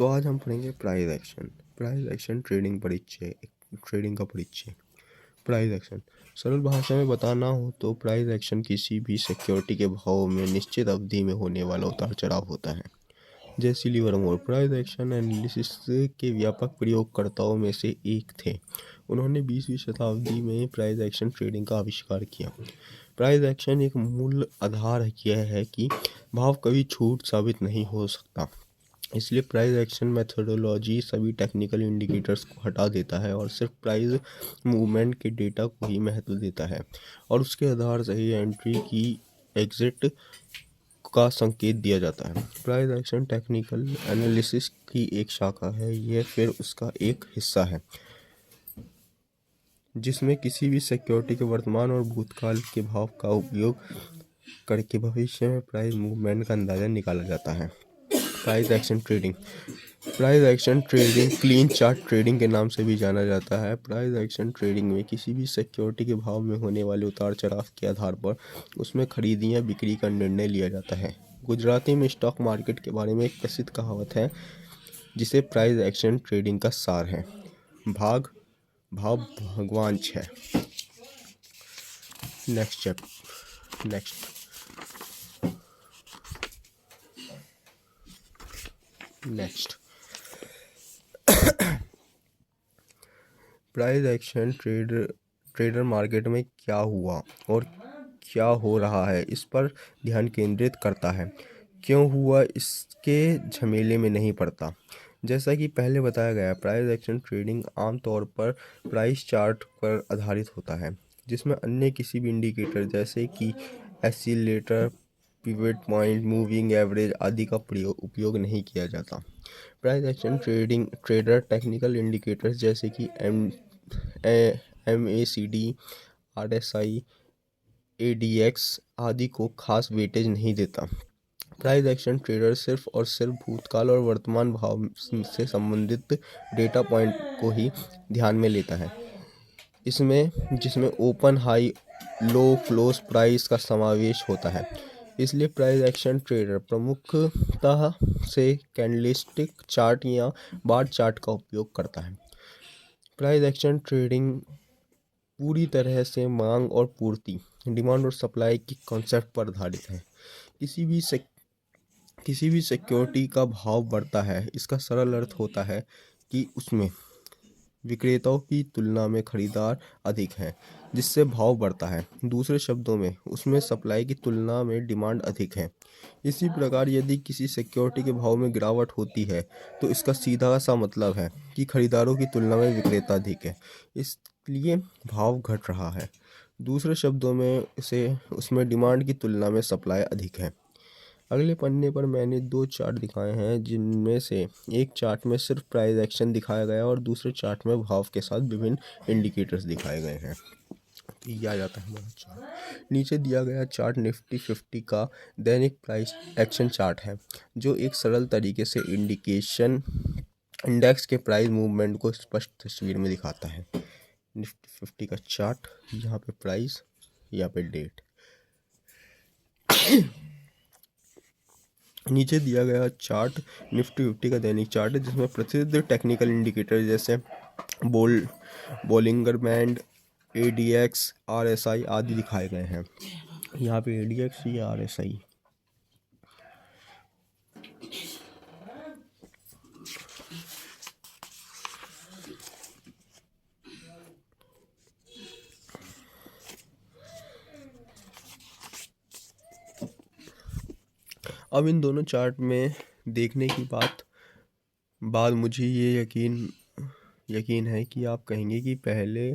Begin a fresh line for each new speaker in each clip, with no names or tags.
तो आज हम पढ़ेंगे price action. Price action trading का परिचय। प्राइस एक्शन सरल भाषा में बताना हो तो प्राइस एक्शन किसी भी सिक्योरिटी के भाव में निश्चित अवधि में होने वाला उतार चढ़ाव होता है। जैसे लिवरमोर प्राइस एक्शन एनालिसिस के व्यापक प्रयोगकर्ताओं में से एक थे। उन्होंने 20वीं शताब्दी में प्राइस एक्शन ट्रेडिंग का आविष्कार किया। प्राइस एक्शन एक मूल आधार यह है कि भाव कभी झूठ साबित नहीं हो सकता। इसलिए प्राइस एक्शन मेथोडोलॉजी सभी टेक्निकल इंडिकेटर्स को हटा देता है और सिर्फ प्राइस मूवमेंट के डेटा को ही महत्व देता है और उसके आधार से ही एंट्री की एग्जिट का संकेत दिया जाता है। प्राइस एक्शन टेक्निकल एनालिसिस की एक शाखा है, यह फिर उसका एक हिस्सा है जिसमें किसी भी सिक्योरिटी के वर्तमान और भूतकाल के भाव का उपयोग करके भविष्य में प्राइस मूवमेंट का अंदाज़ा निकाला जाता है। Price action trading clean chart trading के नाम से भी जाना जाता है। प्राइस एक्शन ट्रेडिंग में किसी भी सिक्योरिटी के भाव में होने वाले उतार चढ़ाव के आधार पर उसमें खरीदी या बिक्री का निर्णय लिया जाता है। गुजराती में स्टॉक मार्केट के बारे में एक प्रसिद्ध कहावत है जिसे प्राइस एक्शन ट्रेडिंग का सार है। भाव भगवान है। Next price action trader market में क्या हुआ और क्या हो रहा है इस पर ध्यान केंद्रित करता है। क्यों हुआ इसके झमेले में नहीं पड़ता। जैसा कि पहले बताया गया, प्राइस एक्शन ट्रेडिंग आमतौर पर प्राइस चार्ट पर आधारित होता है जिसमें अन्य किसी भी इंडिकेटर जैसे कि oscillator, pivot point, moving average आदि का उपयोग नहीं किया जाता। Price action trader technical indicators जैसे कि MACD, RSI, ADX आदि को खास वेटेज नहीं देता। प्राइस एक्शन ट्रेडर सिर्फ और सिर्फ भूतकाल और वर्तमान भाव से संबंधित डेटा पॉइंट को ही ध्यान में लेता है, जिसमें ओपन, हाई, लो, क्लोज प्राइस का समावेश होता है। इसलिए प्राइस एक्शन ट्रेडर प्रमुखतः से कैंडलस्टिक चार्ट या बार चार्ट का उपयोग करता है। प्राइस एक्शन ट्रेडिंग पूरी तरह से मांग और पूर्ति, डिमांड और सप्लाई की कॉन्सेप्ट पर आधारित है। किसी भी सिक्योरिटी का भाव बढ़ता है, इसका सरल अर्थ होता है कि उसमें विक्रेताओं की तुलना में खरीदार अधिक हैं, जिससे भाव बढ़ता है। दूसरे शब्दों में, उसमें सप्लाई की तुलना में डिमांड अधिक है। इसी प्रकार यदि किसी सिक्योरिटी के भाव में गिरावट होती है तो इसका सीधा सा मतलब है कि खरीदारों की तुलना में विक्रेता अधिक है, इसलिए भाव घट रहा है। दूसरे शब्दों में उसमें डिमांड की तुलना में सप्लाई अधिक है। अगले पन्ने पर मैंने 2 चार्ट दिखाए हैं, जिनमें से एक चार्ट में सिर्फ प्राइस एक्शन दिखाया गया और दूसरे चार्ट में भाव के साथ विभिन्न इंडिकेटर्स दिखाए गए हैं। तो ये आ जाता है हमारा चार्ट। नीचे दिया गया चार्ट निफ्टी 50 का दैनिक प्राइस एक्शन चार्ट है, जो एक सरल तरीके से इंडेक्स के प्राइस मूवमेंट को स्पष्ट तस्वीर में दिखाता है। निफ्टी 50 का चार्ट, यहाँ पे प्राइस, यहाँ पे डेट। नीचे दिया गया चार्ट निफ्टी 50 का दैनिक चार्ट है, जिसमें प्रसिद्ध टेक्निकल इंडिकेटर जैसे बोलिंगर बैंड, ADX, RSI आदि दिखाए गए हैं। यहाँ पे ADX या RSI। अब इन दोनों चार्ट में देखने की बाद मुझे ये यकीन है कि आप कहेंगे कि पहले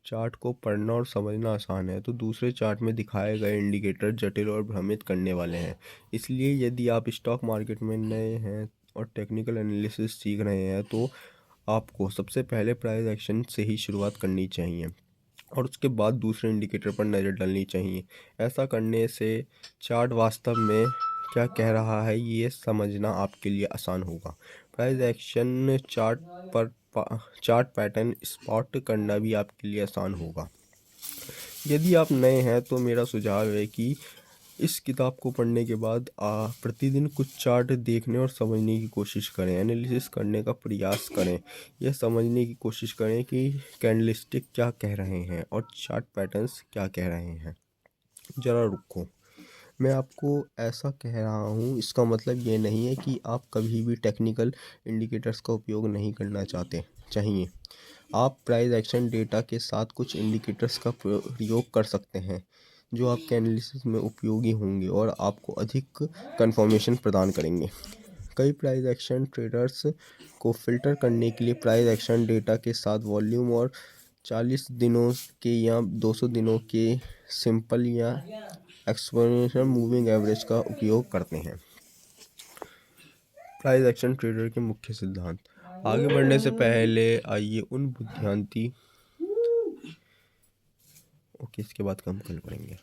चार्ट को पढ़ना और समझना आसान है, तो दूसरे चार्ट में दिखाए गए इंडिकेटर जटिल और भ्रमित करने वाले हैं। इसलिए यदि आप स्टॉक मार्केट में नए हैं और टेक्निकल एनालिसिस सीख रहे हैं तो आपको सबसे पहले प्राइस एक्शन से ही शुरुआत करनी चाहिए और उसके बाद दूसरे इंडिकेटर पर नज़र डालनी चाहिए। ऐसा करने से चार्ट वास्तव में क्या कह रहा है ये समझना आपके लिए आसान होगा। Price action chart pattern spot करना भी आपके लिए आसान होगा। यदि आप नए हैं तो मेरा सुझाव है कि इस किताब को पढ़ने के बाद प्रतिदिन कुछ चार्ट देखने और समझने की कोशिश करें, एनालिसिस करने का प्रयास करें। यह समझने की कोशिश करें कि कैंडलस्टिक क्या कह रहे हैं और चार्ट पैटर्न्स क्या कह रहे हैं। ज़रा रुको, मैं आपको ऐसा कह रहा हूँ, इसका मतलब ये नहीं है कि आप कभी भी टेक्निकल इंडिकेटर्स का उपयोग नहीं करना चाहिए। आप प्राइस एक्शन डेटा के साथ कुछ इंडिकेटर्स का प्रयोग कर सकते हैं जो आपके एनालिसिस में उपयोगी होंगे और आपको अधिक कंफर्मेशन प्रदान करेंगे। कई प्राइस एक्शन ट्रेडर्स को फ़िल्टर करने के लिए प्राइस एक्शन डेटा के साथ वॉल्यूम और 40 दिनों के या 200 दिनों के सिंपल या एक्सपोनेंशियल मूविंग एवरेज का उपयोग करते हैं। प्राइस एक्शन ट्रेडर के मुख्य सिद्धांत। आगे बढ़ने से पहले आइए उन बुद्धिमानी ओके इसके बाद हम कल पढ़ेंगे।